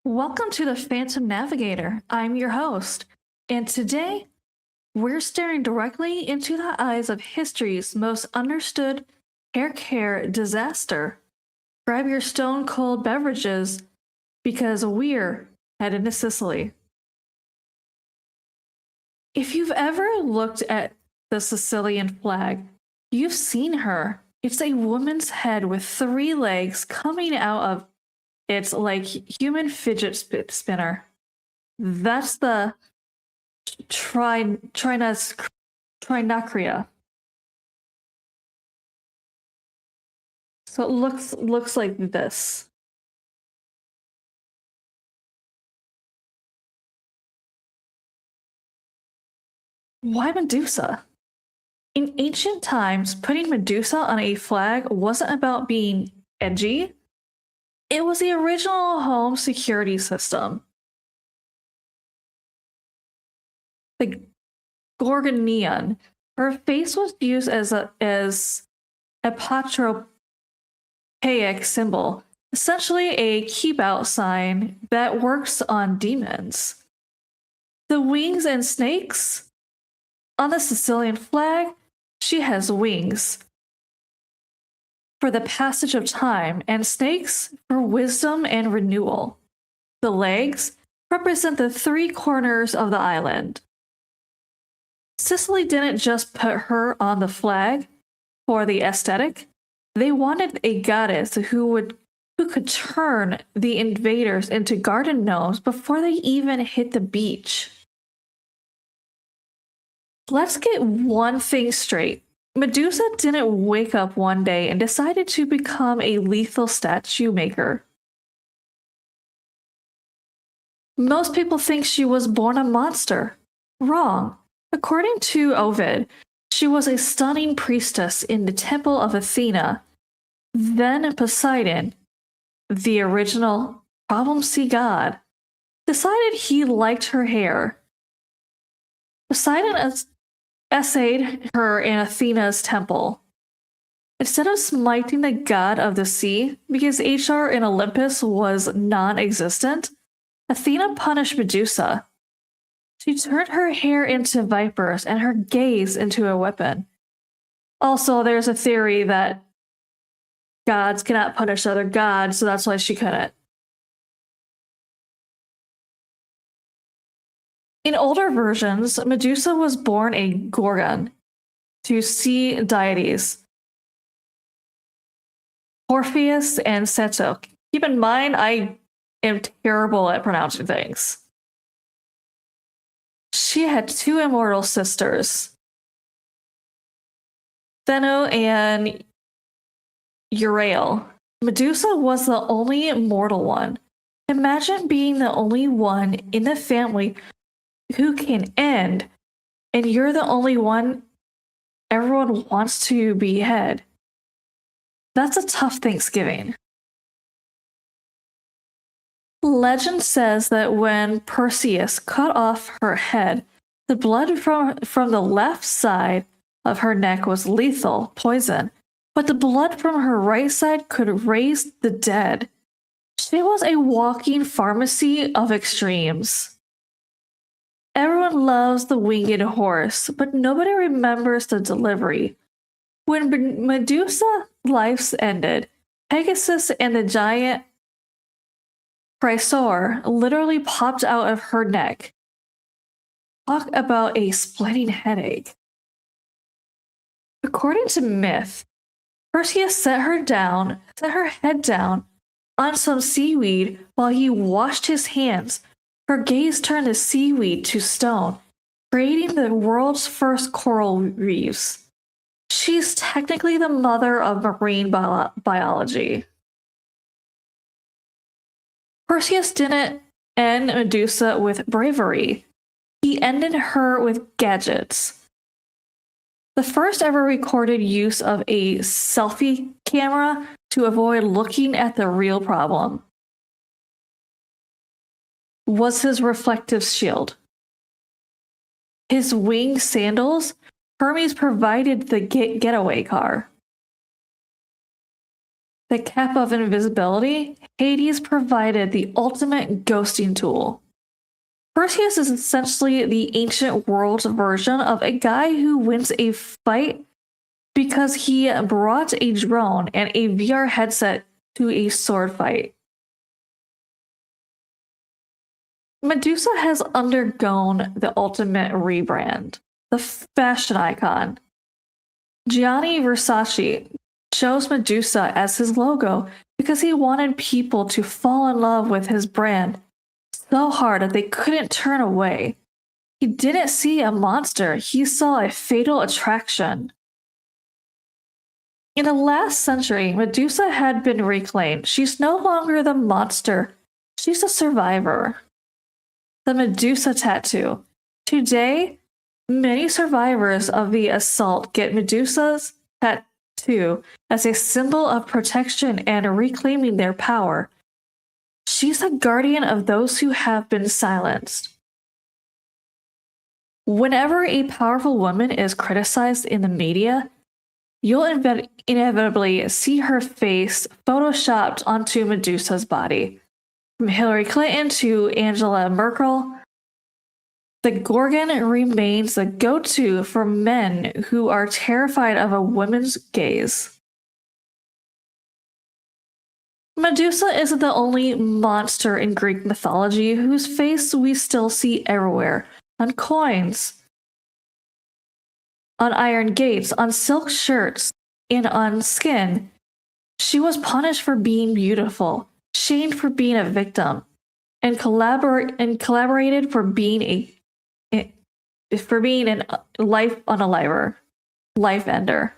Welcome to the Phantom Navigator. I'm your host, and today we're staring directly into the eyes of history's most understood hair care disaster. Grab your stone cold beverages because we're headed to Sicily. If you've ever looked at the Sicilian flag, you've seen her. It's a woman's head with three legs coming out of its like human fidget spinner. That's the Trinacria. So it looks like this. Why Medusa? In ancient times, putting Medusa on a flag wasn't about being edgy. It was the original home security system. The Gorgon neon. Her face was used as a patropaic symbol, essentially a keep out sign that works on demons. The wings and snakes? On the Sicilian flag, she has wings for the passage of time and snakes for wisdom and renewal. The legs represent the three corners of the island. Sicily didn't just put her on the flag for the aesthetic. They wanted a goddess who could turn the invaders into garden gnomes before they even hit the beach. Let's get one thing straight. Medusa didn't wake up one day and decided to become a lethal statue maker. Most people think she was born a monster. Wrong. According to Ovid, she was a stunning priestess in the Temple of Athena. Then Poseidon, the original problem sea god, decided he liked her hair. Poseidon essayed her in Athena's temple. Instead of smiting the god of the sea, because HR in Olympus was non-existent, Athena punished Medusa. She turned her hair into vipers and her gaze into a weapon. Also, there's a theory that gods cannot punish other gods, so that's why she couldn't. In older versions, Medusa was born a Gorgon to sea deities, Orpheus and Ceto. Keep in mind, I am terrible at pronouncing things. She had two immortal sisters, Theno and Euryale. Medusa was the only mortal one. Imagine being the only one in the family who can end, and you're the only one everyone wants to behead. That's a tough Thanksgiving. Legend says that when Perseus cut off her head, the blood from the left side of her neck was lethal, poison, but the blood from her right side could raise the dead. She was a walking pharmacy of extremes. Everyone loves the winged horse, but nobody remembers the delivery. When Medusa's life ended, Pegasus and the giant Chrysaor literally popped out of her neck. Talk about a splitting headache. According to myth, Perseus set her head down on some seaweed while he washed his hands. Her gaze turned the seaweed to stone, creating the world's first coral reefs. She's technically the mother of marine biology. Perseus didn't end Medusa with bravery. He ended her with gadgets. The first ever recorded use of a selfie camera to avoid looking at the real problem was his reflective shield. His winged sandals, Hermes provided the getaway car. The cap of invisibility, Hades provided the ultimate ghosting tool. Perseus is essentially the ancient world's version of a guy who wins a fight because he brought a drone and a VR headset to a sword fight. Medusa has undergone the ultimate rebrand, the fashion icon. Gianni Versace chose Medusa as his logo because he wanted people to fall in love with his brand so hard that they couldn't turn away. He didn't see a monster, he saw a fatal attraction. In the last century, Medusa had been reclaimed. She's no longer the monster, she's a survivor. The Medusa tattoo. Today, many survivors of the assault get Medusa's tattoo as a symbol of protection and reclaiming their power. She's a guardian of those who have been silenced. Whenever a powerful woman is criticized in the media, you'll inevitably see her face photoshopped onto Medusa's body. From Hillary Clinton to Angela Merkel, the Gorgon remains the go-to for men who are terrified of a woman's gaze. Medusa isn't the only monster in Greek mythology whose face we still see everywhere, on coins, on iron gates, on silk shirts, and on skin. She was punished for being beautiful, shamed for being a victim, and collaborated for being a life unaliver, life ender.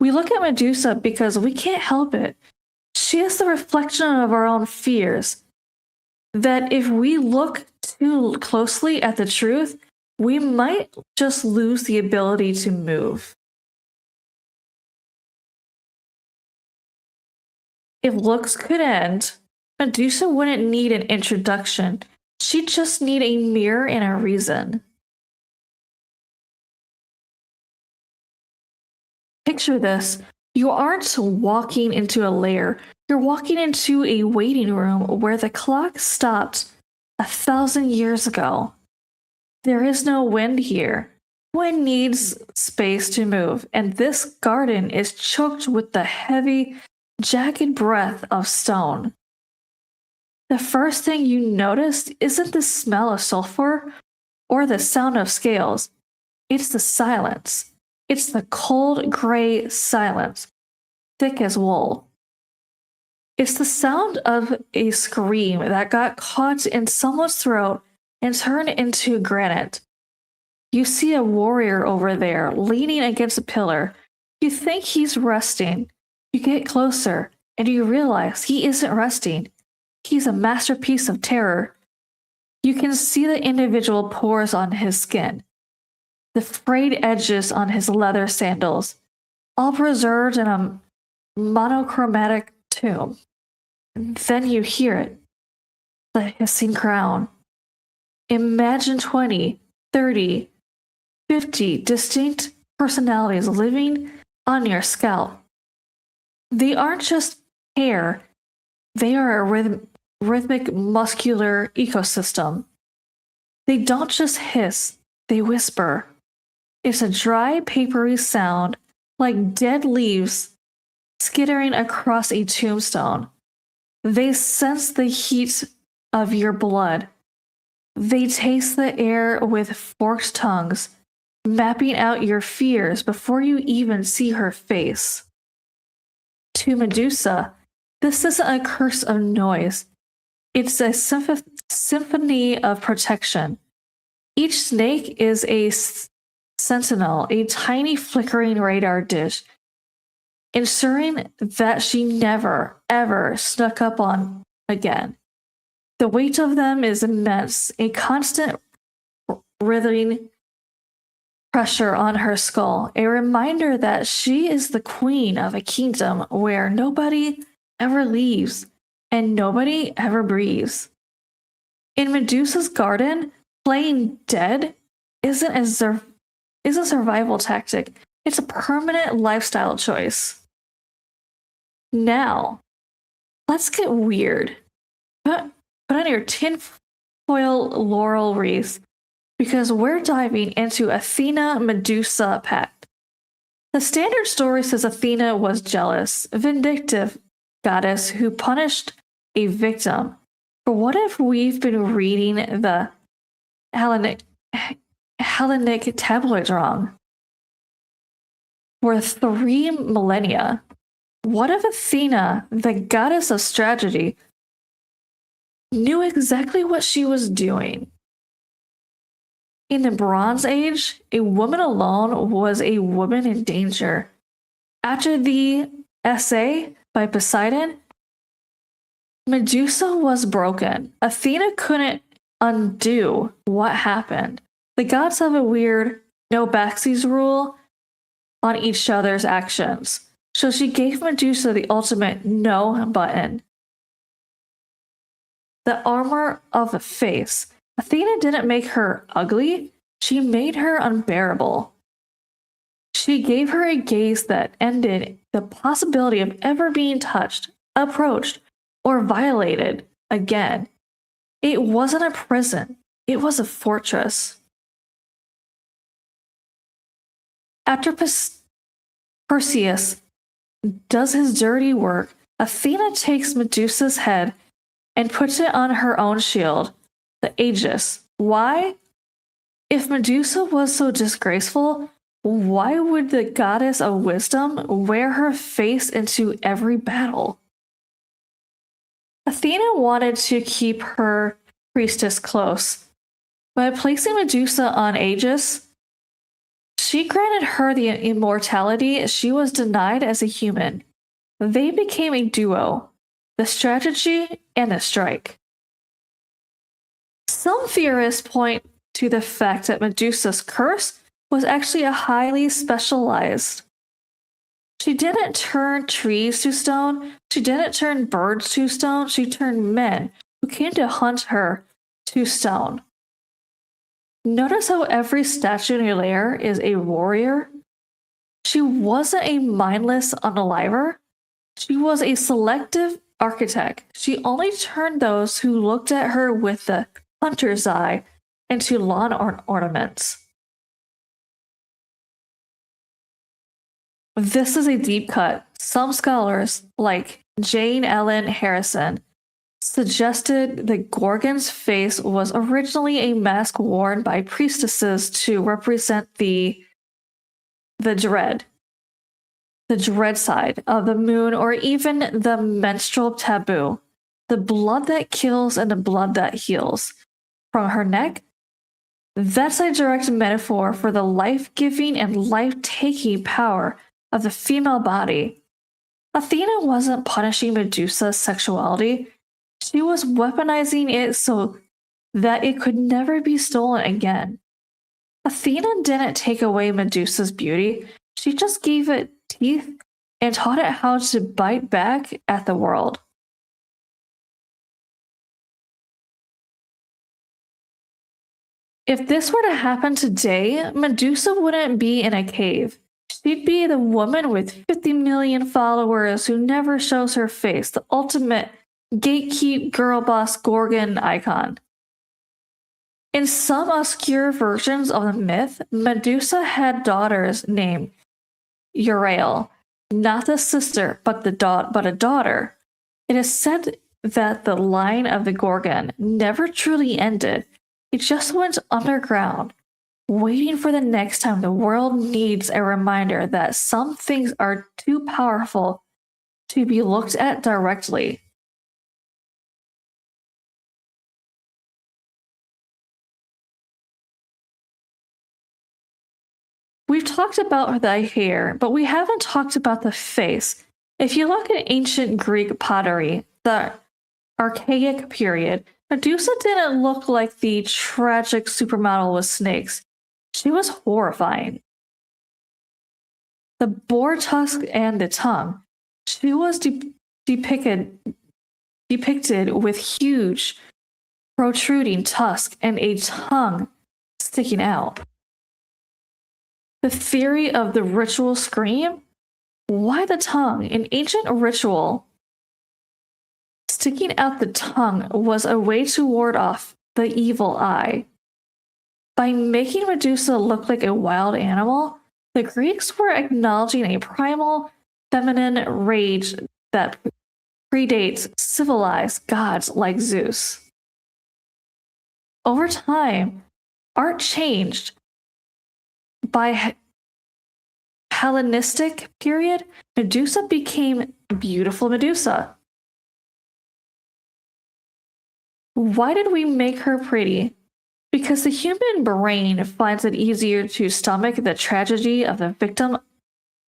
We look at Medusa because we can't help it. She is the reflection of our own fears. That if we look too closely at the truth, we might just lose the ability to move. If looks could end, Medusa wouldn't need an introduction. She'd just need a mirror and a reason. Picture this. You aren't walking into a lair. You're walking into a waiting room where the clock stopped 1,000 years ago. There is no wind here. Wind needs space to move, and this garden is choked with the heavy, jagged breath of stone. The first thing you notice isn't the smell of sulfur or the sound of scales. It's the silence. It's the cold, gray silence, thick as wool. It's the sound of a scream that got caught in someone's throat and turned into granite. You see a warrior over there, leaning against a pillar. You think he's resting. You get closer, and you realize he isn't resting. He's a masterpiece of terror. You can see the individual pores on his skin, the frayed edges on his leather sandals, all preserved in a monochromatic tomb. And then you hear it, the hissing crown. Imagine 20, 30, 50 distinct personalities living on your scalp. They aren't just hair, they are a rhythmic muscular ecosystem. They don't just hiss, they whisper. It's a dry, papery sound like dead leaves skittering across a tombstone. They sense the heat of your blood. They taste the air with forked tongues, mapping out your fears before you even see her face. To Medusa, this isn't a curse of noise. It's a symphony of protection. Each snake is a sentinel, a tiny flickering radar dish, ensuring that she never, ever snuck up on again. The weight of them is immense, a constant writhing pressure on her skull, a reminder that she is the queen of a kingdom where nobody ever leaves and nobody ever breathes. In Medusa's garden, playing dead isn't a survival tactic, it's a permanent lifestyle choice. Now, let's get weird. Put, put on your tinfoil laurel wreath because we're diving into Athena Medusa pact. The standard story says Athena was jealous, vindictive goddess who punished a victim. But what if we've been reading the Hellenic tabloids wrong? For 3 millennia, what if Athena, the goddess of strategy, knew exactly what she was doing? In the Bronze Age, a woman alone was a woman in danger. After the essay by Poseidon, Medusa was broken. Athena couldn't undo what happened. The gods have a weird no backsies rule on each other's actions. So she gave Medusa the ultimate no button. The armor of face. Athena didn't make her ugly, she made her unbearable. She gave her a gaze that ended the possibility of ever being touched, approached, or violated again. It wasn't a prison, it was a fortress. After Perseus does his dirty work, Athena takes Medusa's head and puts it on her own shield, the Aegis. Why? If Medusa was so disgraceful, why would the goddess of wisdom wear her face into every battle? Athena wanted to keep her priestess close. By placing Medusa on Aegis, she granted her the immortality she was denied as a human. They became a duo, the strategy and the strike. Some theorists point to the fact that Medusa's curse was actually a highly specialized. She didn't turn trees to stone, she didn't turn birds to stone, she turned men who came to hunt her to stone. Notice how every statue in your lair is a warrior? She wasn't a mindless unaliver. She was a selective architect. She only turned those who looked at her with the hunter's eye into lawn ornaments. This is a deep cut. Some scholars, like Jane Ellen Harrison, suggested that Gorgon's face was originally a mask worn by priestesses to represent the dread side of the moon, or even the menstrual taboo, the blood that kills and the blood that heals. From her neck, that's a direct metaphor for the life-giving and life-taking power of the female body. Athena wasn't punishing Medusa's sexuality. She was weaponizing it so that it could never be stolen again. Athena didn't take away Medusa's beauty. She just gave it teeth and taught it how to bite back at the world. If this were to happen today, Medusa wouldn't be in a cave. She'd be the woman with 50 million followers who never shows her face, the ultimate gatekeep girl boss Gorgon icon. In some obscure versions of the myth, Medusa had daughters named Uriel, not a sister, but a daughter. It is said that the line of the Gorgon never truly ended. It just went underground, waiting for the next time the world needs a reminder that some things are too powerful to be looked at directly. We've talked about the hair, but we haven't talked about the face. If you look at ancient Greek pottery, the Archaic period, Medusa didn't look like the tragic supermodel with snakes. She was horrifying. The boar tusk and the tongue. She was depicted with huge, protruding tusk and a tongue sticking out. The theory of the ritual scream? Why the tongue? In ancient ritual, sticking out the tongue was a way to ward off the evil eye. By making Medusa look like a wild animal, the Greeks were acknowledging a primal, feminine rage that predates civilized gods like Zeus. Over time, art changed. By Hellenistic period, Medusa became beautiful Medusa. Why did we make her pretty? Because the human brain finds it easier to stomach the tragedy of the victim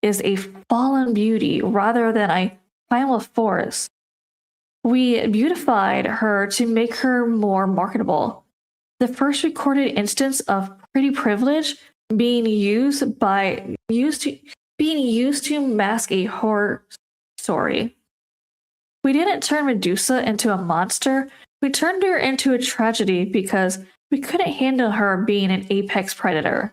is a fallen beauty rather than a primal force. We beautified her to make her more marketable. The first recorded instance of pretty privilege being used to mask a horror story. We didn't turn Medusa into a monster. We turned her into a tragedy because we couldn't handle her being an apex predator.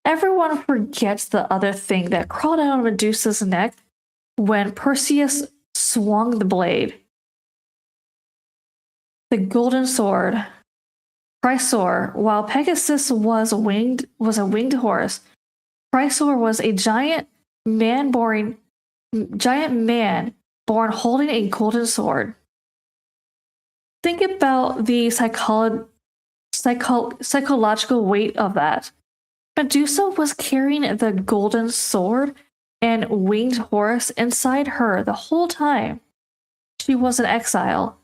Everyone forgets the other thing that crawled out of Medusa's neck when Perseus swung the blade. The golden sword. Chrysaor, while Pegasus was a winged horse, Chrysaor was a giant man born holding a golden sword. Think about the psychological weight of that. Medusa was carrying the golden sword and winged horse inside her the whole time. She was an exile.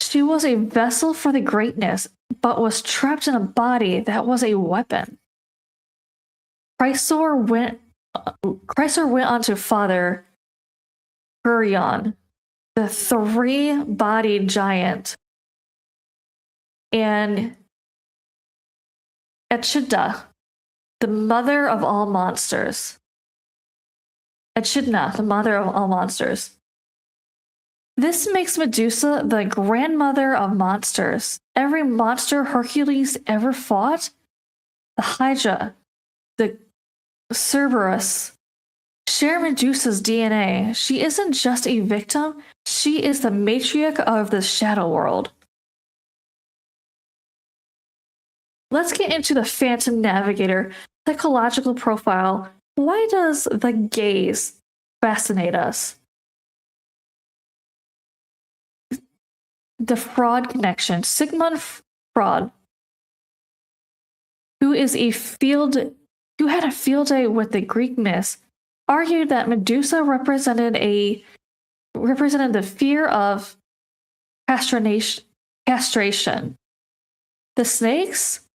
She was a vessel for the greatness, but was trapped in a body that was a weapon. Chrysaor went on to father Geryon, the three-bodied giant, and Echidna, the mother of all monsters. Echidna, the mother of all monsters. This makes Medusa the grandmother of monsters. Every monster Hercules ever fought, the Hydra, the Cerberus, share Medusa's DNA. She isn't just a victim, she is the matriarch of the shadow world. Let's get into the Phantom Navigator psychological profile. Why does the gaze fascinate us? The fraud connection. Sigmund Freud, who had a field day with the Greek myths, argued that Medusa represented the fear of castration. The snakes,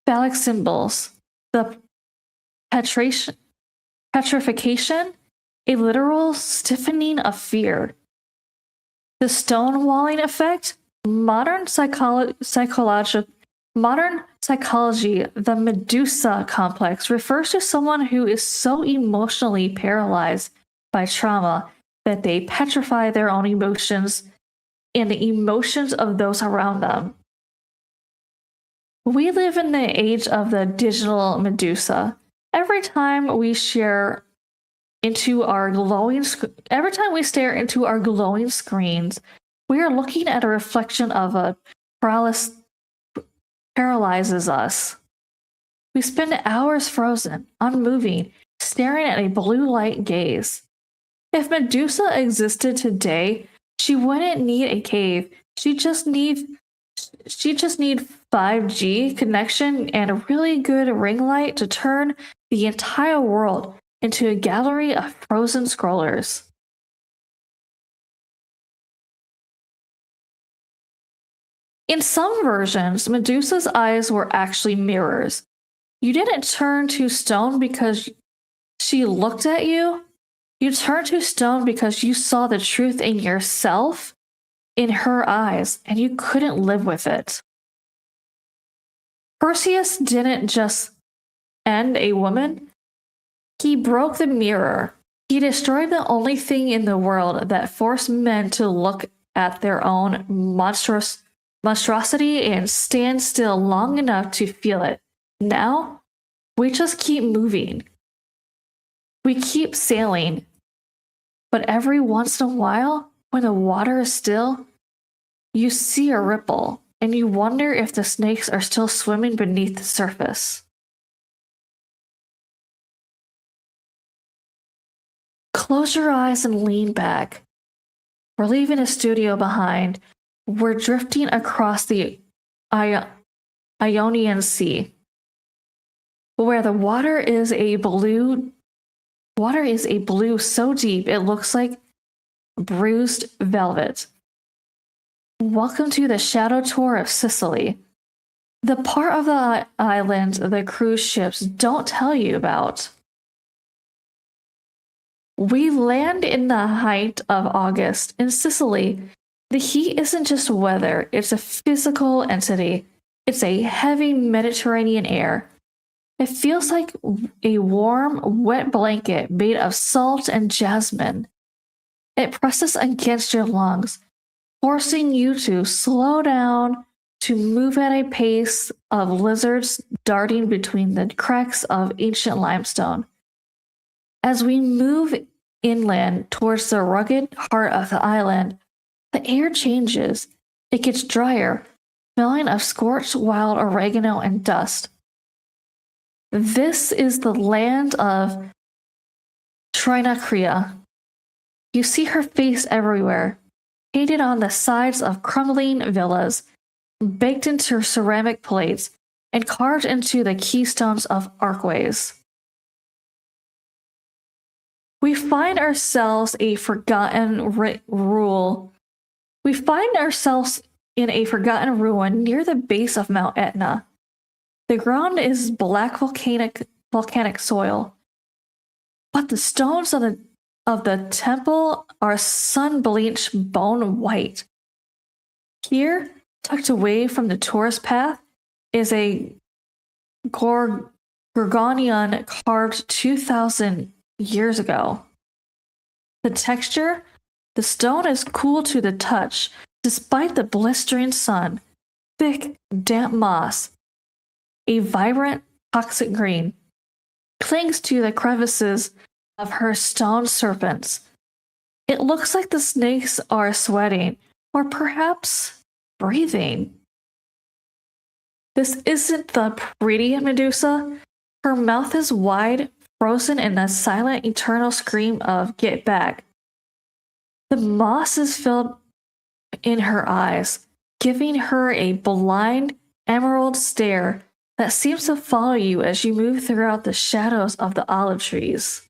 phallic symbols. The petrification, a literal stiffening of fear. The stonewalling effect, modern psychology, the Medusa complex refers to someone who is so emotionally paralyzed by trauma that they petrify their own emotions and the emotions of those around them. We live in the age of the digital Medusa. Every time we stare into our glowing screens, we are looking at a reflection of a paralyzes us. We spend hours frozen, unmoving, staring at a blue light gaze. If Medusa existed today, she wouldn't need a cave. She just need 5G connection and a really good ring light to turn the entire world into a gallery of frozen scrollers. In some versions, Medusa's eyes were actually mirrors. You didn't turn to stone because she looked at you. You turned to stone because you saw the truth in yourself, in her eyes, and you couldn't live with it. Perseus didn't just end a woman. He broke the mirror. He destroyed the only thing in the world that forced men to look at their own monstrosity and stand still long enough to feel it. Now, we just keep moving. We keep sailing, but every once in a while, when the water is still, you see a ripple, and you wonder if the snakes are still swimming beneath the surface. Close your eyes and lean back. We're leaving a studio behind. We're drifting across the Ionian Sea, where the water is a blue so deep it looks like bruised velvet. Welcome to the shadow tour of Sicily, the part of the island the cruise ships don't tell you about. We land in the height of August in Sicily. The heat isn't just weather, it's a physical entity. It's a heavy Mediterranean air. It feels like a warm, wet blanket made of salt and jasmine. It presses against your lungs, forcing you to slow down, to move at a pace of lizards darting between the cracks of ancient limestone. As we move inland towards the rugged heart of the island, the air changes. It gets drier, smelling of scorched wild oregano and dust. This is the land of Trinacria. You see her face everywhere, painted on the sides of crumbling villas, baked into ceramic plates, and carved into the keystones of archways. We find ourselves in a forgotten ruin near the base of Mount Etna. The ground is black volcanic soil, but the stones of the temple are sun-bleached bone white. Here, tucked away from the tourist path, is a Gorgonian carved 2,000 years ago. The texture, the stone is cool to the touch, despite the blistering sun. Thick, damp moss, a vibrant, toxic green, clings to the crevices of her stone serpents. It looks like the snakes are sweating, or perhaps breathing. This isn't the pretty Medusa. Her mouth is wide, frozen in a silent, eternal scream of "get back." The moss is filled in her eyes, giving her a blind, emerald stare that seems to follow you as you move throughout the shadows of the olive trees.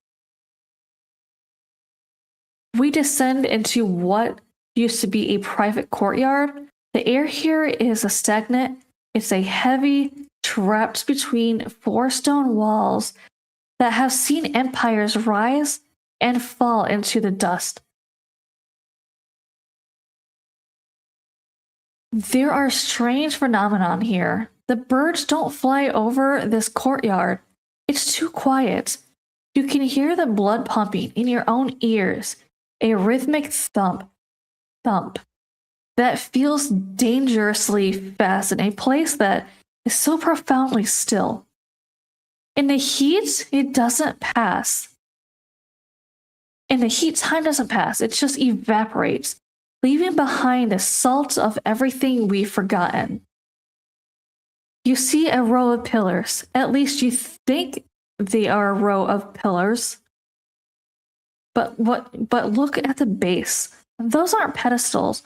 We descend into what used to be a private courtyard. The air here is stagnant. It's a heavy, trapped between four stone walls that have seen empires rise and fall into the dust. There are strange phenomena here. The birds don't fly over this courtyard. It's too quiet. You can hear the blood pumping in your own ears, a rhythmic thump, thump, that feels dangerously fast in a place that is so profoundly still. In the heat, it doesn't pass. In the heat, time doesn't pass. It just evaporates, leaving behind the salt of everything we've forgotten. You see a row of pillars. At least you think they are a row of pillars. But look at the base. Those aren't pedestals.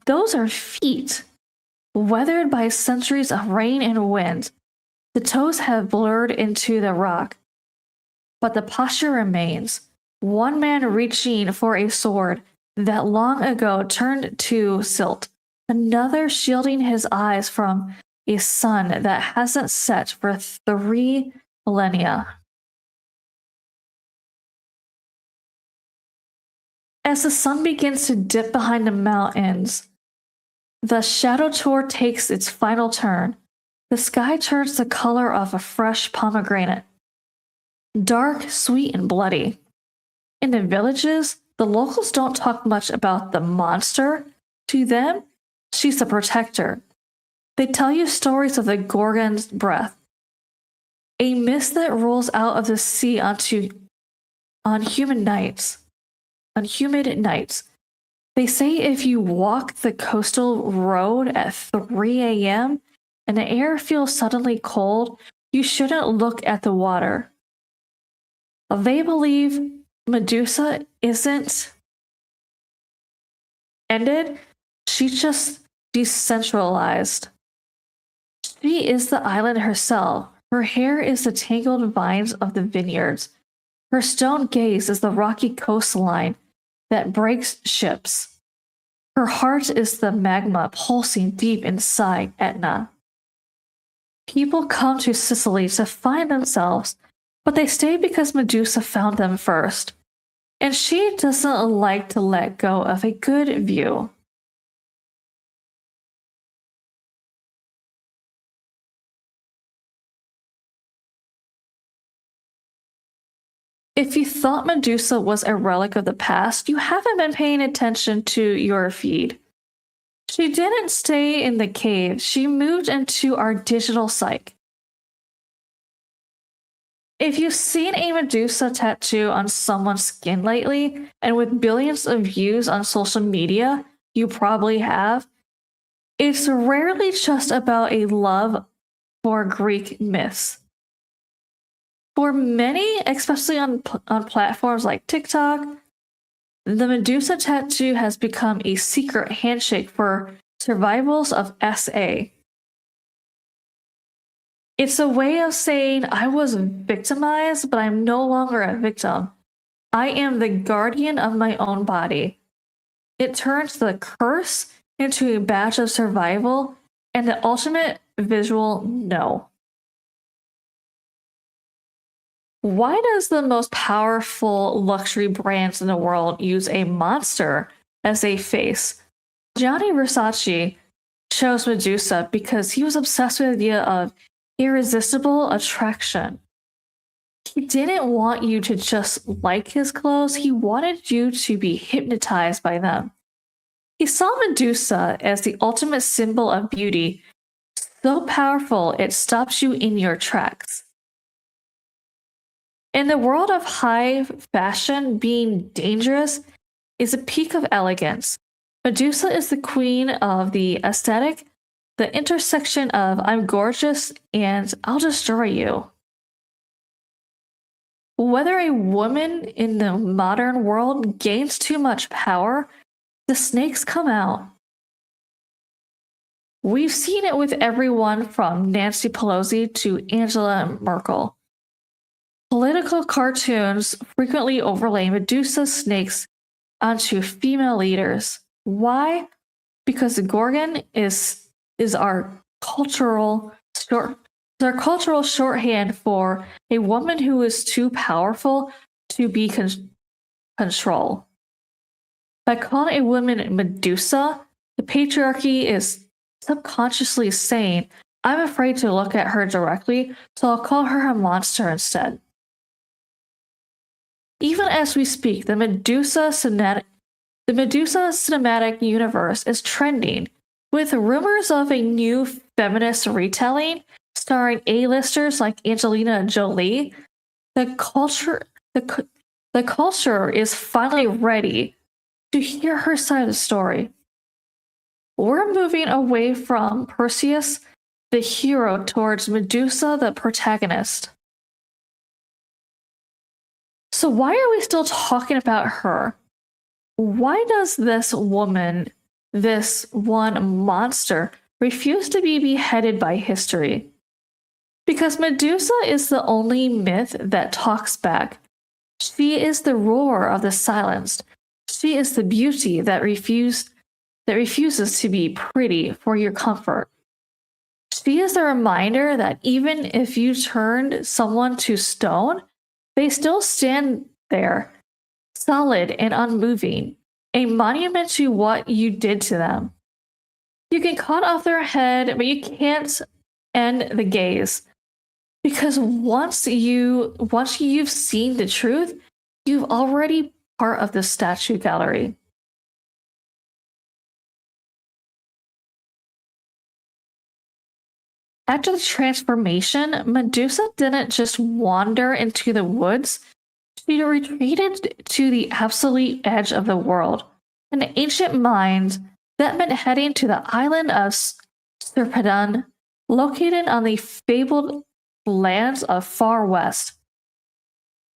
Those are feet, weathered by centuries of rain and wind. The toes have blurred into the rock, but the posture remains. One man reaching for a sword that long ago turned to silt, another shielding his eyes from a sun that hasn't set for 3 millennia. As the sun begins to dip behind the mountains, the shadow tour takes its final turn. The sky turns the color of a fresh pomegranate, dark, sweet, and bloody. In the villages, the locals don't talk much about the monster. To them, she's the protector. They tell you stories of the Gorgon's breath, a mist that rolls out of the sea onto on on humid nights. They say if you walk the coastal road at 3 a.m. and the air feels suddenly cold, you shouldn't look at the water. They believe Medusa isn't ended, she's just decentralized. She is the island herself. Her hair is the tangled vines of the vineyards. Her stone gaze is the rocky coastline that breaks ships. Her heart is the magma pulsing deep inside Etna. People come to Sicily to find themselves, but they stay because Medusa found them first. And she doesn't like to let go of a good view. If you thought Medusa was a relic of the past, you haven't been paying attention to your feed. She didn't stay in the cave, she moved into our digital psyche. If you've seen a Medusa tattoo on someone's skin lately, and with billions of views on social media, you probably have, it's rarely just about a love for Greek myths. For many, especially on platforms like TikTok, the Medusa tattoo has become a secret handshake for survivors of SA. It's a way of saying I was victimized, but I'm no longer a victim. I am the guardian of my own body. It turns the curse into a badge of survival and the ultimate visual no. Why does the most powerful luxury brands in the world use a monster as a face? Gianni Versace chose Medusa because he was obsessed with the idea of irresistible attraction. He didn't want you to just like his clothes, he wanted you to be hypnotized by them. He saw Medusa as the ultimate symbol of beauty, so powerful it stops you in your tracks. In the world of high fashion, being dangerous is a peak of elegance. Medusa is the queen of the aesthetic, the intersection of I'm gorgeous and I'll destroy you. Whether a woman in the modern world gains too much power, the snakes come out. We've seen it with everyone from Nancy Pelosi to Angela Merkel. Political cartoons frequently overlay Medusa snakes onto female leaders. Why? Because the Gorgon is our cultural shorthand for a woman who is too powerful to be control. By calling a woman Medusa, the patriarchy is subconsciously saying, I'm afraid to look at her directly, so I'll call her a monster instead. Even as we speak, the Medusa cinematic universe is trending, with rumors of a new feminist retelling starring A-listers like Angelina Jolie. The culture is finally ready to hear her side of the story. We're moving away from Perseus, the hero, towards Medusa, the protagonist. So why are we still talking about her? Why does this woman, this one monster, refuse to be beheaded by history? Because Medusa is the only myth that talks back. She is the roar of the silenced. She is the beauty that refuses to be pretty for your comfort. She is the reminder that even if you turned someone to stone, they still stand there, solid and unmoving, a monument to what you did to them. You can cut off their head, but you can't end the gaze. Because once you've seen the truth, you've already part of the statue gallery. After the transformation, Medusa didn't just wander into the woods. She retreated to the absolute edge of the world, an ancient mind that meant heading to the island of Serpedon, located on the fabled lands of Far West,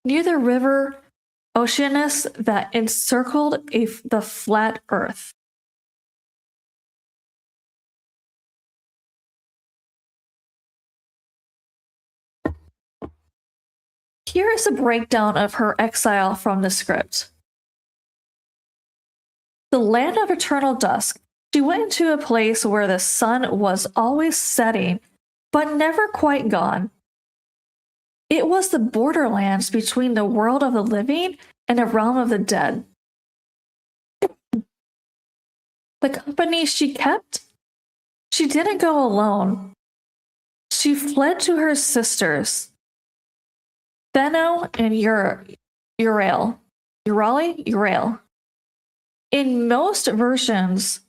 near the river Oceanus that encircled the flat Earth. Here is a breakdown of her exile from the script. The land of eternal dusk. She went into a place where the sun was always setting, but never quite gone. It was the borderlands between the world of the living and the realm of the dead. The company she kept? She didn't go alone. She fled to her sisters, Theno and Urail. Urail. In most versions,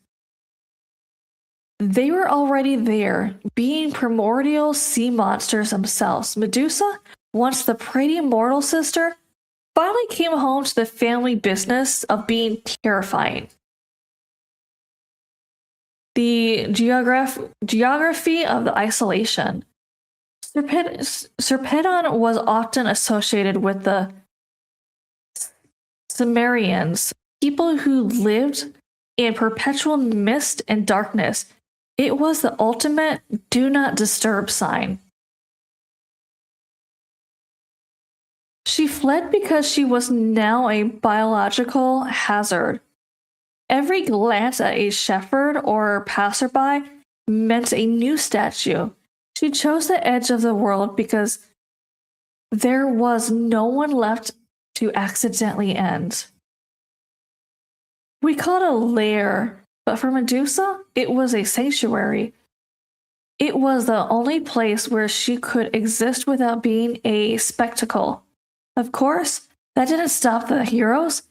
they were already there, being primordial sea monsters themselves. Medusa, once the pretty mortal sister, finally came home to the family business of being terrifying. The geography of the isolation. Serpedon was often associated with the Cimmerians, people who lived in perpetual mist and darkness. It was the ultimate do not disturb sign. She fled because she was now a biological hazard. Every glance at a shepherd or passerby meant a new statue. She chose the edge of the world because there was no one left to accidentally end. We call it a lair, but for Medusa, it was a sanctuary. It was the only place where she could exist without being a spectacle. Of course, that didn't stop the heroes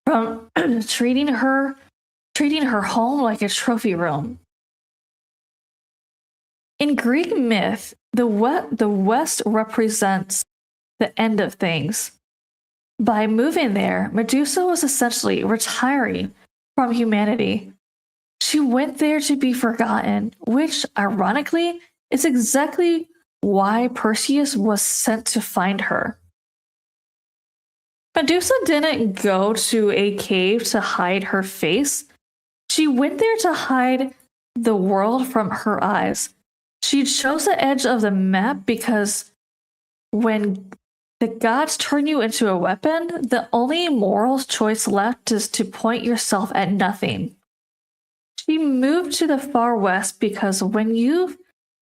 from treating her home like a trophy room. In Greek myth, the West represents the end of things. By moving there, Medusa was essentially retiring from humanity. She went there to be forgotten, which, ironically, is exactly why Perseus was sent to find her. Medusa didn't go to a cave to hide her face. She went there to hide the world from her eyes. She chose the edge of the map because when the gods turn you into a weapon, the only moral choice left is to point yourself at nothing. She moved to the far west because when you're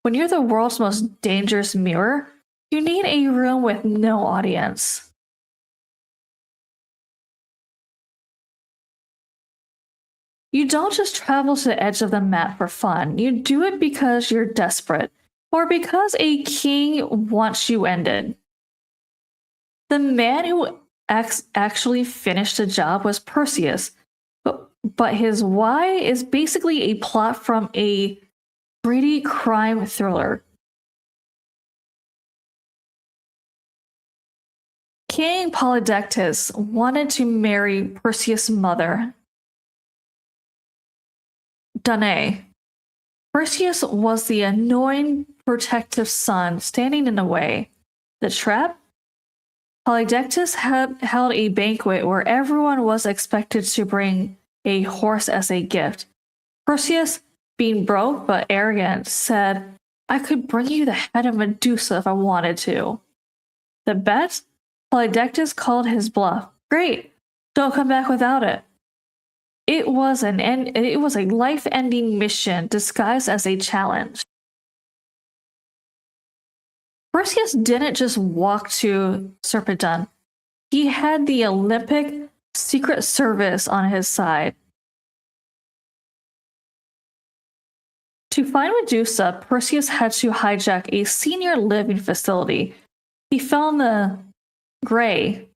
the world's most dangerous mirror, you need a room with no audience. You don't just travel to the edge of the map for fun. You do it because you're desperate, or because a king wants you ended. The man who actually finished the job was Perseus, but his why is basically a plot from a gritty crime thriller. King Polydectes wanted to marry Perseus' mother, Danae. Perseus was the annoying protective son standing in the way. The trap? Polydectes had held a banquet where everyone was expected to bring a horse as a gift. Perseus, being broke but arrogant, said, "I could bring you the head of Medusa if I wanted to." The bet? Polydectes called his bluff. "Great, don't come back without it." It was a life-ending mission disguised as a challenge. Perseus didn't just walk to Serpedon. He had the Olympic Secret Service on his side. To find Medusa, Perseus had to hijack a senior living facility. He found the Grey,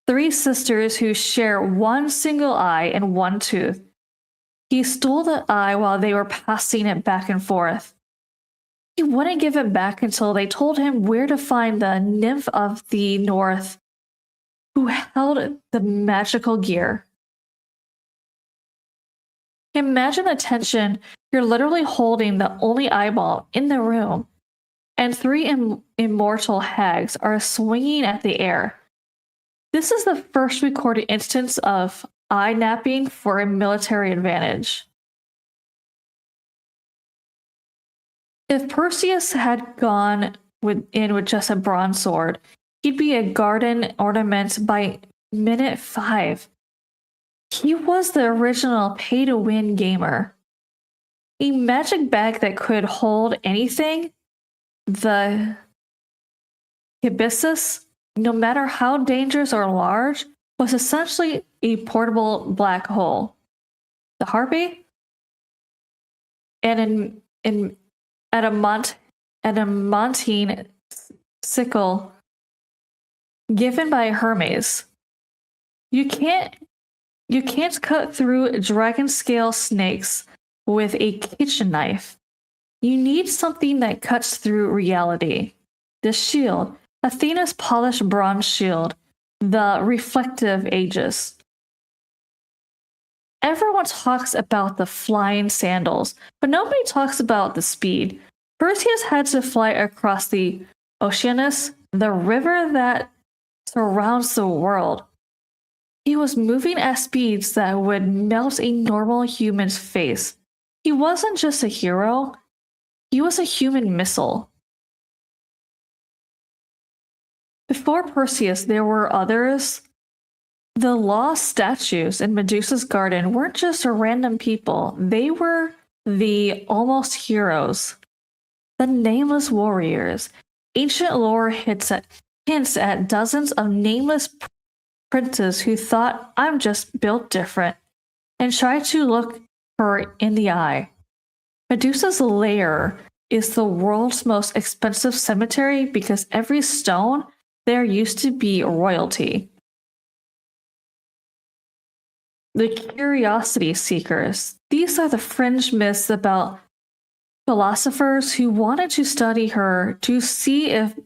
three sisters who share one single eye and one tooth. He stole the eye while they were passing it back and forth. He wouldn't give it back until they told him where to find the nymph of the north, who held the magical gear. Imagine the tension. You're literally holding the only eyeball in the room, and three immortal hags are swinging at the air. This is the first recorded instance of eye napping for a military advantage. If Perseus had gone in with just a bronze sword, he'd be a garden ornament by minute 5. He was the original pay-to-win gamer. A magic bag that could hold anything, the Hibiscus, no matter how dangerous or large, was essentially a portable black hole. The Harpy? And in adamantine sickle given by Hermes. You can't cut through dragon scale snakes with a kitchen knife. You need something that cuts through reality. The shield, Athena's polished bronze shield, the reflective aegis. Everyone talks about the flying sandals, but nobody talks about the speed. Perseus had to fly across the Oceanus, the river that surrounds the world. He was moving at speeds that would melt a normal human's face. He wasn't just a hero, he was a human missile. Before Perseus, there were others. The lost statues in Medusa's garden weren't just random people, they were the almost heroes. The nameless warriors. Ancient lore hints at dozens of nameless princes who thought, I'm just built different, and tried to look her in the eye. Medusa's lair is the world's most expensive cemetery because every stone there used to be royalty. The curiosity seekers. These are the fringe myths about philosophers who wanted to study her to see if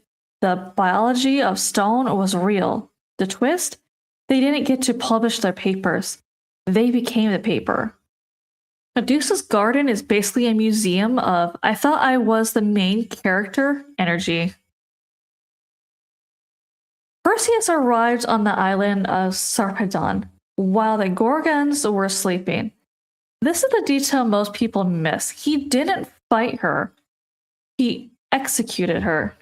the biology of stone was real. The twist? They didn't get to publish their papers. They became the paper. Medusa's garden is basically a museum of I thought I was the main character energy. Perseus arrived on the island of Sarpedon while the Gorgons were sleeping. This is the detail most people miss. He didn't fight her. He executed her.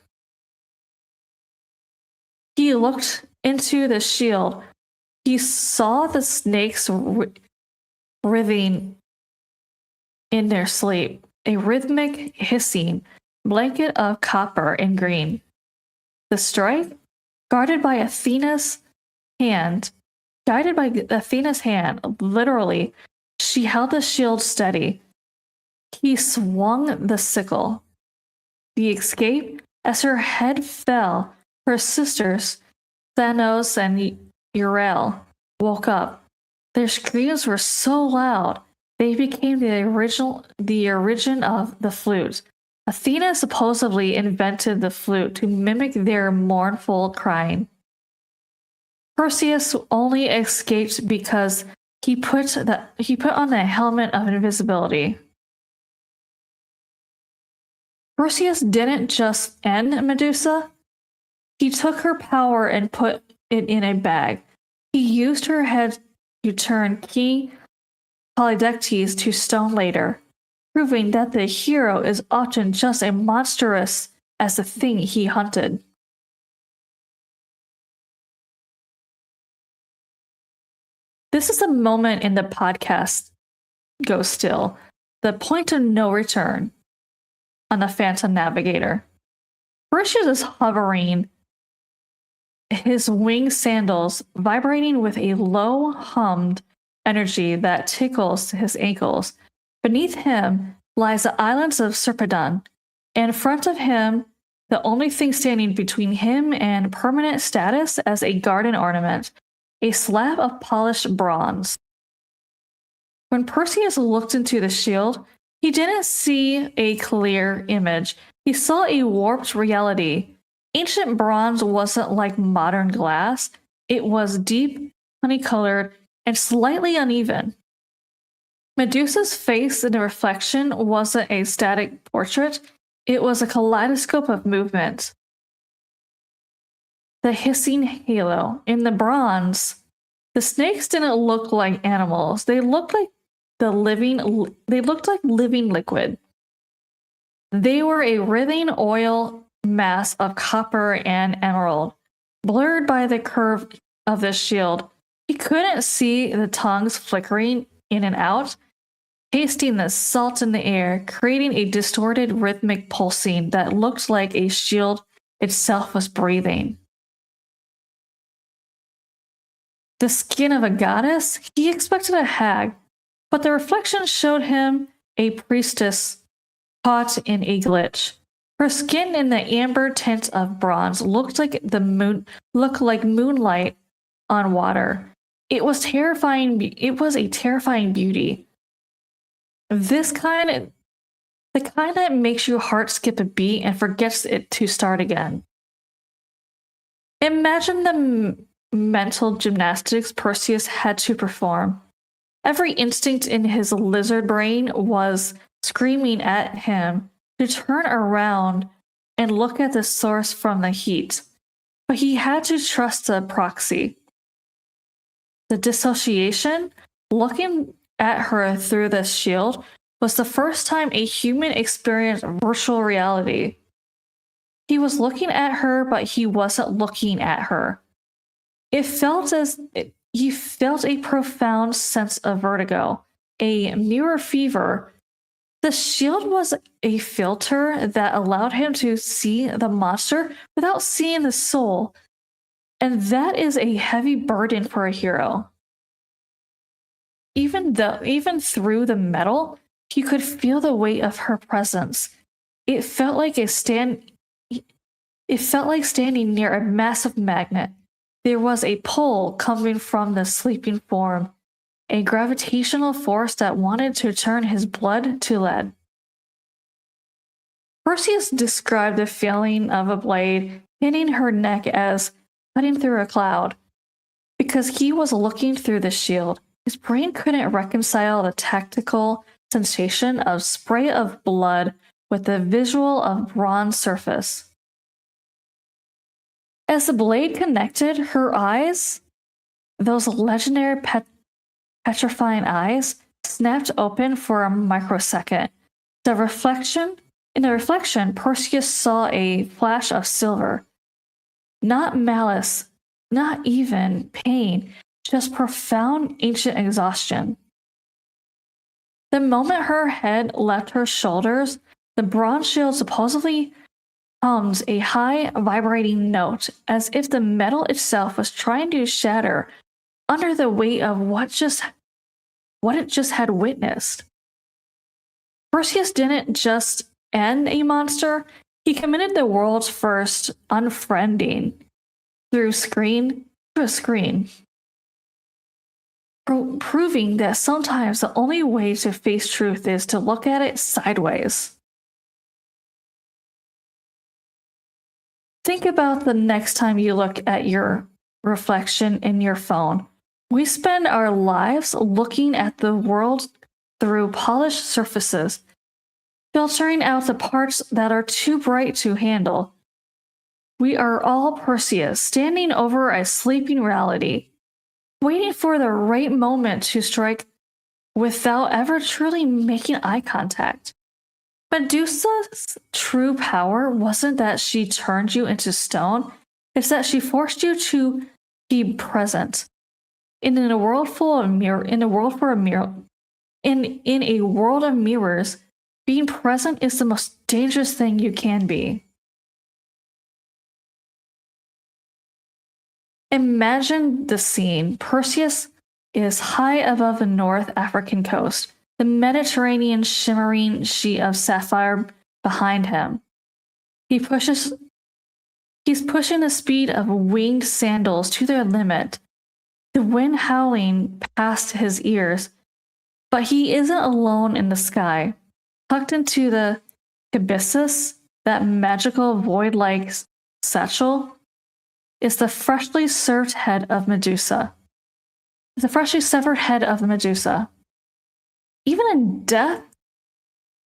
He looked into the shield. He saw the snakes writhing in their sleep, a rhythmic hissing blanket of copper and green. The strike, guided by Athena's hand, literally, she held the shield steady. He swung the sickle. The escape, as her head fell, her sisters, Thanos and Uriel, woke up. Their screams were so loud, they became the origin of the flute. Athena supposedly invented the flute to mimic their mournful crying. Perseus only escaped because he put on the helmet of invisibility. Perseus didn't just end Medusa. He took her power and put it in a bag. He used her head to turn King Polydectes to stone later, proving that the hero is often just as monstrous as the thing he hunted. This is the moment in the podcast Go Still, the point of no return on the Phantom Navigator. Perseus is hovering, his winged sandals vibrating with a low hummed energy that tickles his ankles. Beneath him lies the islands of Sarpedon. In front of him, the only thing standing between him and permanent status as a garden ornament, a slab of polished bronze. When Perseus looked into the shield, he didn't see a clear image. He saw a warped reality. Ancient bronze wasn't like modern glass. It was deep, honey-colored, and slightly uneven. Medusa's face in the reflection wasn't a static portrait, it was a kaleidoscope of movement. The hissing halo. In the bronze, the snakes didn't look like animals. They looked like living liquid. They were a writhing oil mass of copper and emerald, blurred by the curve of the shield. He couldn't see the tongues flickering in and out, tasting the salt in the air, creating a distorted rhythmic pulsing that looked like a shield itself was breathing. The skin of a goddess? He expected a hag, but the reflection showed him a priestess caught in a glitch. Her skin in the amber tint of bronze looked like moonlight on water. It was terrifying. It was a terrifying beauty. The kind that makes your heart skip a beat and forgets it to start again. Imagine the mental gymnastics Perseus had to perform. Every instinct in his lizard brain was screaming at him to turn around and look at the source from the heat. But he had to trust the proxy. The dissociation, looking at her through the shield, was the first time a human experienced virtual reality. He was looking at her, but he wasn't looking at her. It felt as he felt a profound sense of vertigo, a mirror fever. The shield was a filter that allowed him to see the monster without seeing the soul, and that is a heavy burden for a hero. Even through the metal, he could feel the weight of her presence. It felt like standing near a massive magnet. There was a pull coming from the sleeping form, a gravitational force that wanted to turn his blood to lead. Perseus described the feeling of a blade hitting her neck as cutting through a cloud. Because he was looking through the shield, his brain couldn't reconcile the tactical sensation of spray of blood with the visual of bronze surface. As the blade connected, her eyes, those legendary petrifying eyes, snapped open for a microsecond. In the reflection, Perseus saw a flash of silver. Not malice, not even pain, just profound ancient exhaustion. The moment her head left her shoulders, the bronze shield supposedly hums a high, vibrating note, as if the metal itself was trying to shatter under the weight of what it just had witnessed. Perseus didn't just end a monster, he committed the world's first unfriending through a screen. Proving that sometimes the only way to face truth is to look at it sideways. Think about the next time you look at your reflection in your phone. We spend our lives looking at the world through polished surfaces, filtering out the parts that are too bright to handle. We are all Perseus, standing over a sleeping reality, waiting for the right moment to strike without ever truly making eye contact. Medusa's true power wasn't that she turned you into stone, it's that she forced you to be present. In a world of mirrors, being present is the most dangerous thing you can be. Imagine the scene. Perseus is high above the North African coast, the Mediterranean shimmering sheet of sapphire behind him. He's pushing the speed of winged sandals to their limit, the wind howling past his ears. But he isn't alone in the sky. Tucked into the abyssus, that magical void-like satchel, is the freshly served head of Medusa. The freshly severed head of the Medusa. Even in death,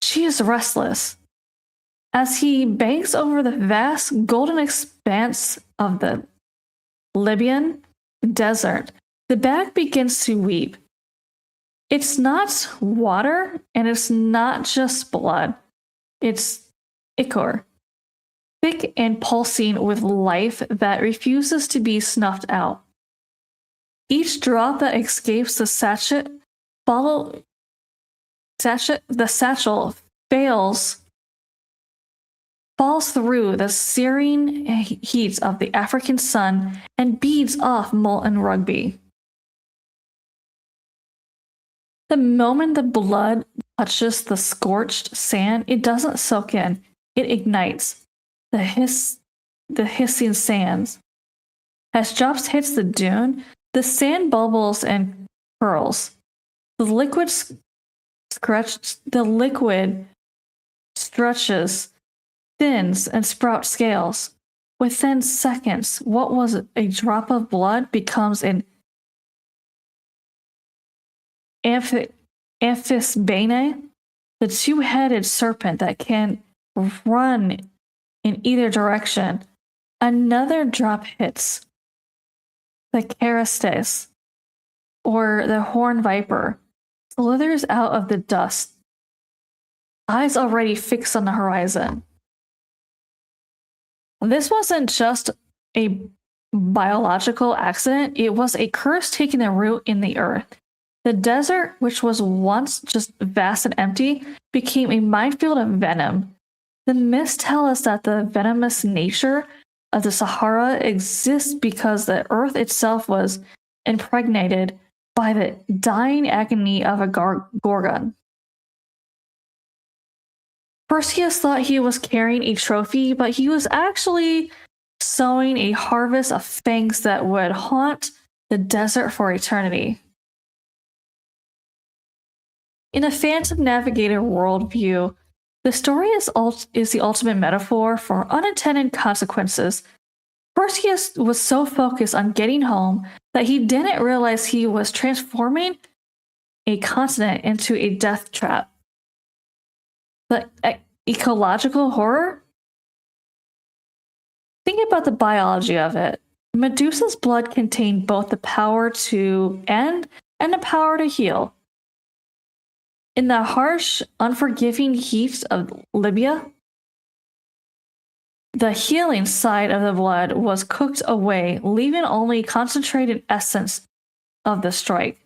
she is restless. As he bangs over the vast golden expanse of the Libyan desert, the bag begins to weep. It's not water, and it's not just blood. It's ichor, thick and pulsing with life that refuses to be snuffed out. Each drop that escapes the satchel falls through the searing heat of the African sun and beads off molten rugby. The moment the blood touches the scorched sand, it doesn't soak in, it ignites. The hissing sands. As drops hits the dune, the sand bubbles and curls. The liquid stretches, thins, and sprouts scales. Within seconds, what was a drop of blood becomes an amphisbane, the two-headed serpent that can run in either direction. Another drop hits the charistes, or the horned viper, slithers out of the dust, eyes already fixed on the horizon. This wasn't just a biological accident, it was a curse taking a root in the earth. The desert, which was once just vast and empty, became a minefield of venom. The myths tell us that the venomous nature of the Sahara exists because the earth itself was impregnated by the dying agony of a Gorgon. Perseus thought he was carrying a trophy, but he was actually sowing a harvest of fangs that would haunt the desert for eternity. In a Phantom Navigator worldview, the story is the ultimate metaphor for unintended consequences. Perseus was so focused on getting home that he didn't realize he was transforming a continent into a death trap. The ecological horror? Think about the biology of it. Medusa's blood contained both the power to end and the power to heal. In the harsh, unforgiving heat of Libya, the healing side of the blood was cooked away, leaving only concentrated essence of the strike.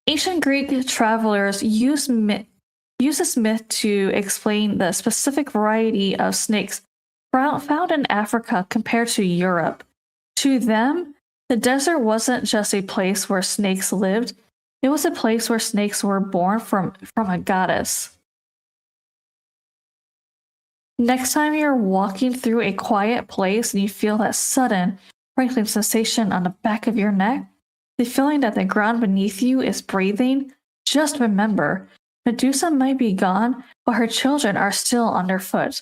Ancient Greek travelers used this myth to explain the specific variety of snakes found in Africa compared to Europe. To them, the desert wasn't just a place where snakes lived, it was a place where snakes were born from a goddess. Next time you're walking through a quiet place and you feel that sudden, prickling sensation on the back of your neck, the feeling that the ground beneath you is breathing, just remember, Medusa might be gone, but her children are still underfoot,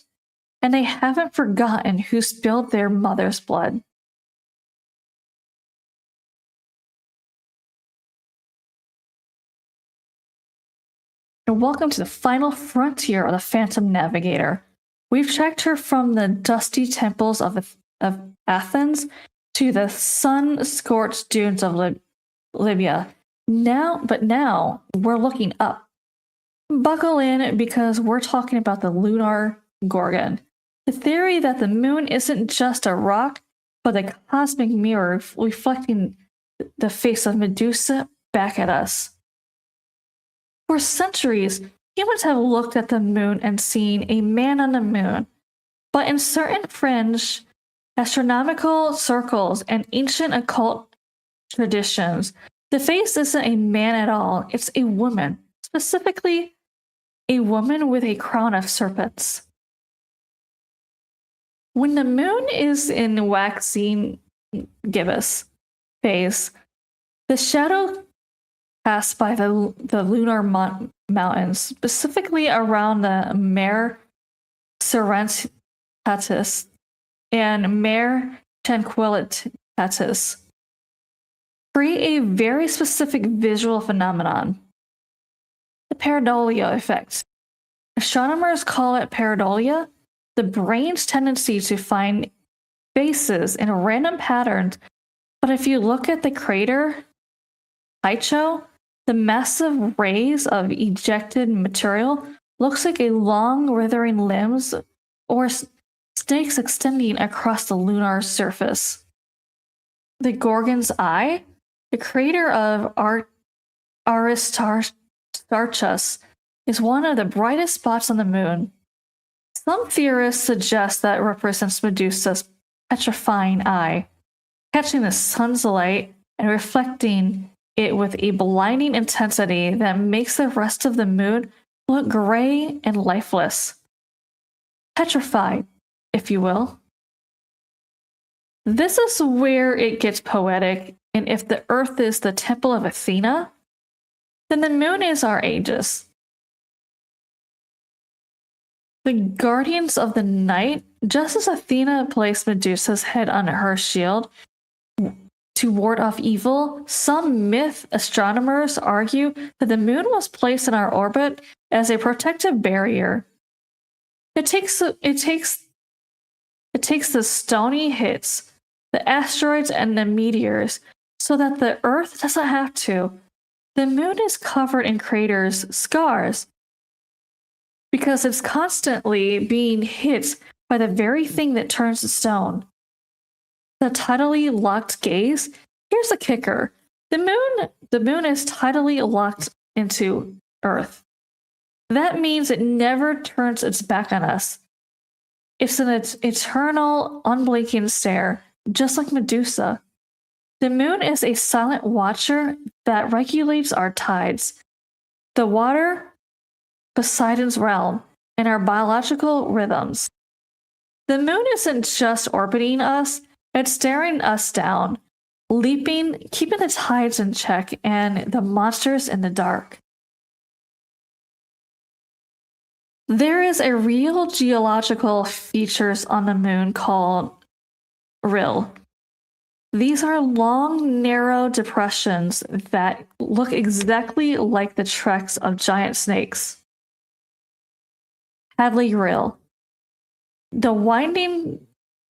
and they haven't forgotten who spilled their mother's blood. And welcome to the final frontier of the Phantom Navigator. We've tracked her from the dusty temples of Athens to the sun-scorched dunes of Libya. Now we're looking up. Buckle in because we're talking about the Lunar Gorgon. The theory that the moon isn't just a rock, but a cosmic mirror reflecting the face of Medusa back at us. For centuries, humans have looked at the moon and seen a man on the moon. But in certain fringe astronomical circles and ancient occult traditions, the face isn't a man at all, it's a woman, specifically a woman with a crown of serpents. When the moon is in waxing gibbous phase, the shadow cast by the lunar mountains, specifically around the Mare Serenitatis and Mare Tranquillitatis create a very specific visual phenomenon, the pareidolia effect. Astronomers call it pareidolia, the brain's tendency to find faces in random patterns. But if you look at the crater Tycho, the massive rays of ejected material looks like a long withering limbs or snakes extending across the lunar surface. The Gorgon's Eye, the crater of Aristarchus, is one of the brightest spots on the moon. Some theorists suggest that it represents Medusa's petrifying eye, catching the sun's light and reflecting it with a blinding intensity that makes the rest of the moon look gray and lifeless. Petrified, if you will. This is where it gets poetic, and if the Earth is the Temple of Athena, then the moon is our Aegis. The guardians of the night, just as Athena placed Medusa's head on her shield to ward off evil, some myth astronomers argue that the moon was placed in our orbit as a protective barrier. It takes the stony hits, the asteroids and the meteors, so that the Earth doesn't have to. The moon is covered in craters, scars, because it's constantly being hit by the very thing that turns to stone. The tidally locked gaze. Here's the kicker. The moon is tidally locked into Earth. That means it never turns its back on us. It's an eternal, unblinking stare, just like Medusa. The moon is a silent watcher that regulates our tides, the water, Poseidon's realm, and our biological rhythms. The moon isn't just orbiting us, it's staring us down, leaping, keeping the tides in check and the monsters in the dark. There is a real geological features on the moon called rill. These are long, narrow depressions that look exactly like the tracks of giant snakes. Hadley Rill. The winding,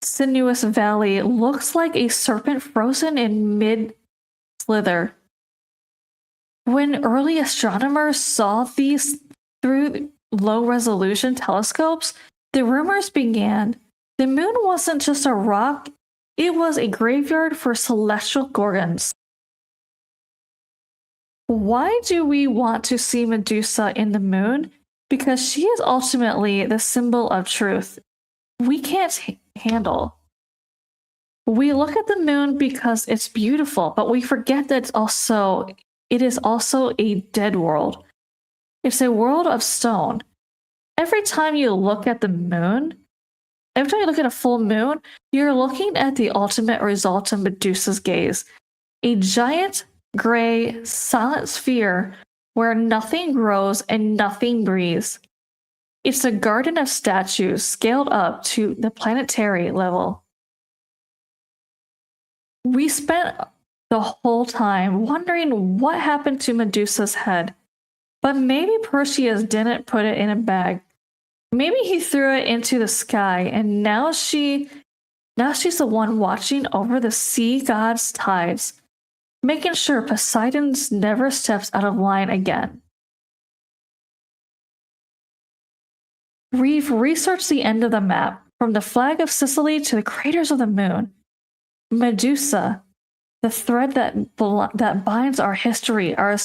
sinuous valley looks like a serpent frozen in mid-slither. When early astronomers saw these through low-resolution telescopes, the rumors began. The moon wasn't just a rock, it was a graveyard for celestial gorgons. Why do we want to see Medusa in the moon? Because she is ultimately the symbol of truth we can't handle. We look at the moon because it's beautiful, but we forget that it is also a dead world. It's a world of stone. Every time you look at the moon, every time you look at a full moon, you're looking at the ultimate result of Medusa's gaze. A giant, gray, silent sphere where nothing grows and nothing breathes. It's a garden of statues scaled up to the planetary level. We spent the whole time wondering what happened to Medusa's head, but maybe Perseus didn't put it in a bag. Maybe he threw it into the sky, and now she's the one watching over the sea god's tides, making sure Poseidon never steps out of line again. We've researched the end of the map, from the flag of Sicily to the craters of the moon. Medusa, the thread that binds our history, our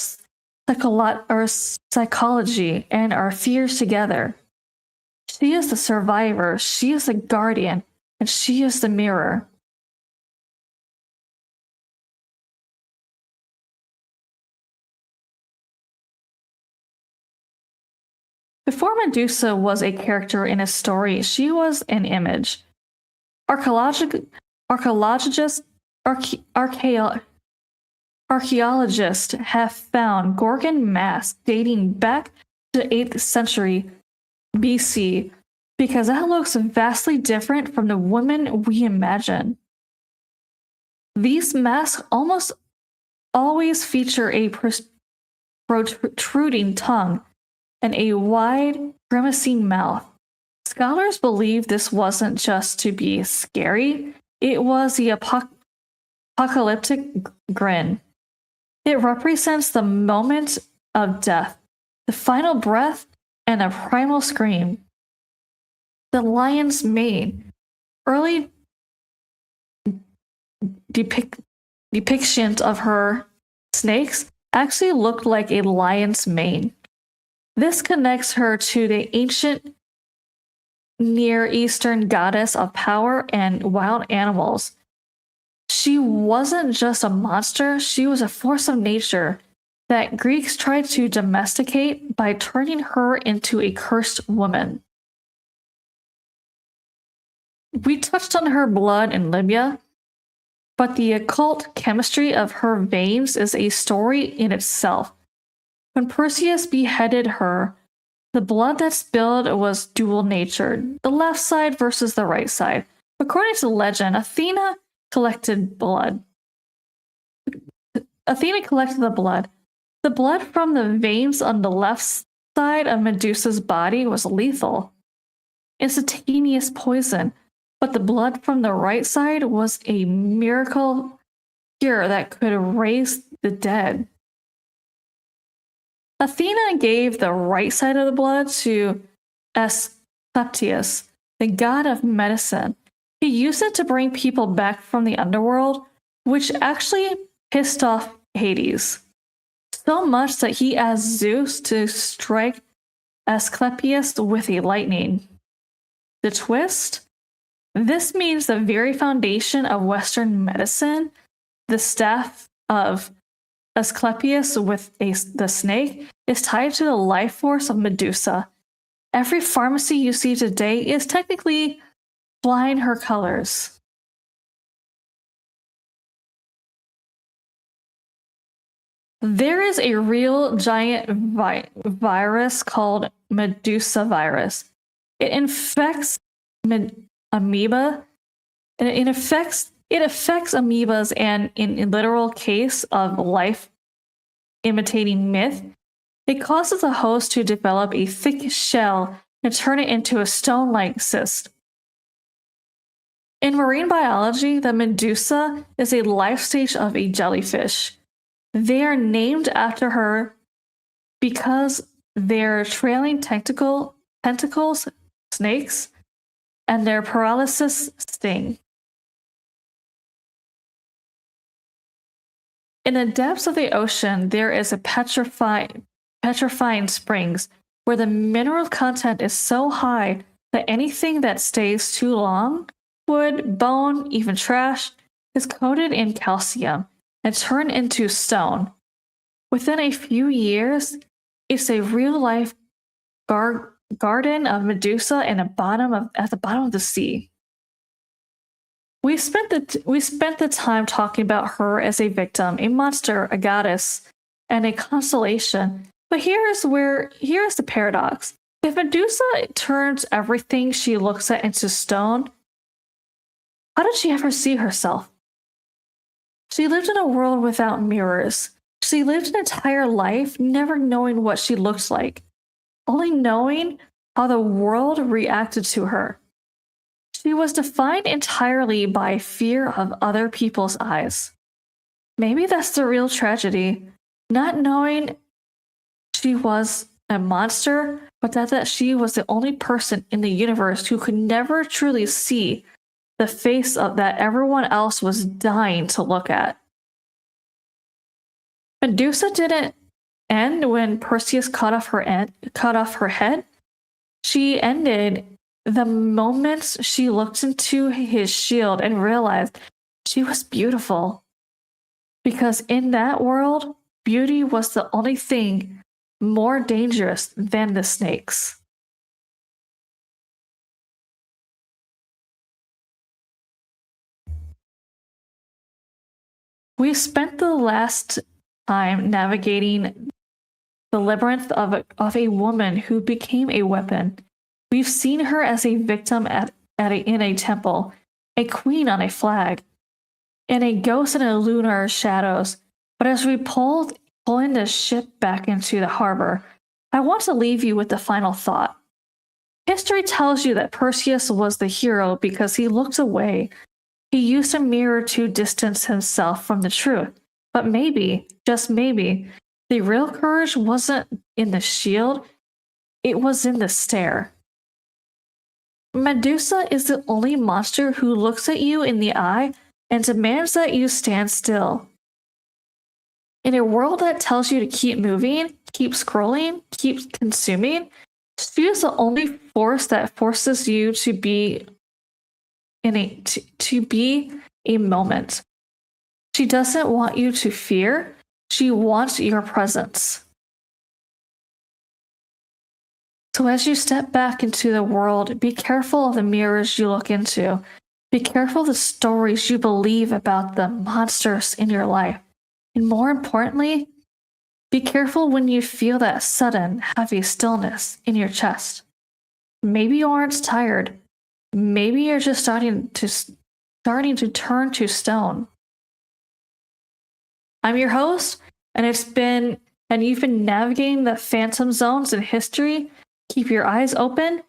psychology, and our fears together. She is the survivor, she is the guardian, and she is the mirror. Before Medusa was a character in a story, she was an image. Archaeologists have found Gorgon masks dating back to the 8th century BC because that looks vastly different from the woman we imagine. These masks almost always feature a protruding tongue and a wide, grimacing mouth. Scholars believe this wasn't just to be scary, it was the apocalyptic grin. It represents the moment of death, the final breath, and a primal scream. The lion's mane. Early depictions of her snakes actually looked like a lion's mane. This connects her to the ancient Near Eastern goddess of power and wild animals. She wasn't just a monster, she was a force of nature that Greeks tried to domesticate by turning her into a cursed woman. We touched on her blood in Libya, but the occult chemistry of her veins is a story in itself. When Perseus beheaded her, the blood that spilled was dual-natured, the left side versus the right side. According to legend, Athena collected blood. Athena collected the blood. The blood from the veins on the left side of Medusa's body was lethal, instantaneous poison, but the blood from the right side was a miracle cure that could raise the dead. Athena gave the right side of the blood to Asclepius, the god of medicine. He used it to bring people back from the underworld, which actually pissed off Hades. So much that he asked Zeus to strike Asclepius with a lightning. The twist? This means the very foundation of Western medicine, the staff of Asclepius with the snake, is tied to the life force of Medusa. Every pharmacy you see today is technically flying her colors. There is a real giant virus called Medusa Virus. It infects amoeba, and it affects amoebas, and in literal case of life imitating myth, it causes the host to develop a thick shell and turn it into a stone-like cyst. In marine biology, the Medusa is a life stage of a jellyfish. They are named after her because their trailing tentacles, snakes, and their paralysis sting. In the depths of the ocean, there is a petrifying springs where the mineral content is so high that anything that stays too long, wood, bone, even trash, is coated in calcium and turned into stone. Within a few years, it's a real-life garden of Medusa at the bottom of the sea. We spent the time talking about her as a victim, a monster, a goddess, and a constellation. But here is the paradox. If Medusa turns everything she looks at into stone, how did she ever see herself? She lived in a world without mirrors. She lived an entire life never knowing what she looked like, only knowing how the world reacted to her. She was defined entirely by fear of other people's eyes. Maybe that's the real tragedy, not knowing she was a monster, but that she was the only person in the universe who could never truly see the face of that everyone else was dying to look at. Medusa didn't end when Perseus cut off her head. She ended the moment she looked into his shield and realized she was beautiful. Because in that world, beauty was the only thing more dangerous than the snakes. We spent the last time navigating the labyrinth of a woman who became a weapon. We've seen her as a victim in a temple, a queen on a flag, and a ghost in a lunar shadows. But as we pull in the ship back into the harbor, I want to leave you with the final thought. History tells you that Perseus was the hero because he looked away. He used a mirror to distance himself from the truth. But maybe, just maybe, the real courage wasn't in the shield, it was in the stare. Medusa is the only monster who looks at you in the eye and demands that you stand still. In a world that tells you to keep moving, keep scrolling, keep consuming, she is the only force that forces you to be to be a moment. She doesn't want you to fear, she wants your presence. So as you step back into the world, be careful of the mirrors you look into. Be careful of the stories you believe about the monsters in your life. And more importantly, be careful when you feel that sudden, heavy stillness in your chest. Maybe you aren't tired. Maybe you're just starting to turn to stone. I'm your host, and you've been navigating the phantom zones in history. Keep your eyes open,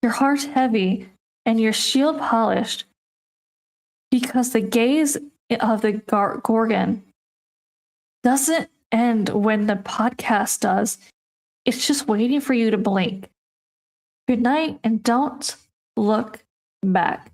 your heart heavy, and your shield polished, because the gaze of the Gorgon doesn't end when the podcast does. It's just waiting for you to blink. Good night, and don't look back.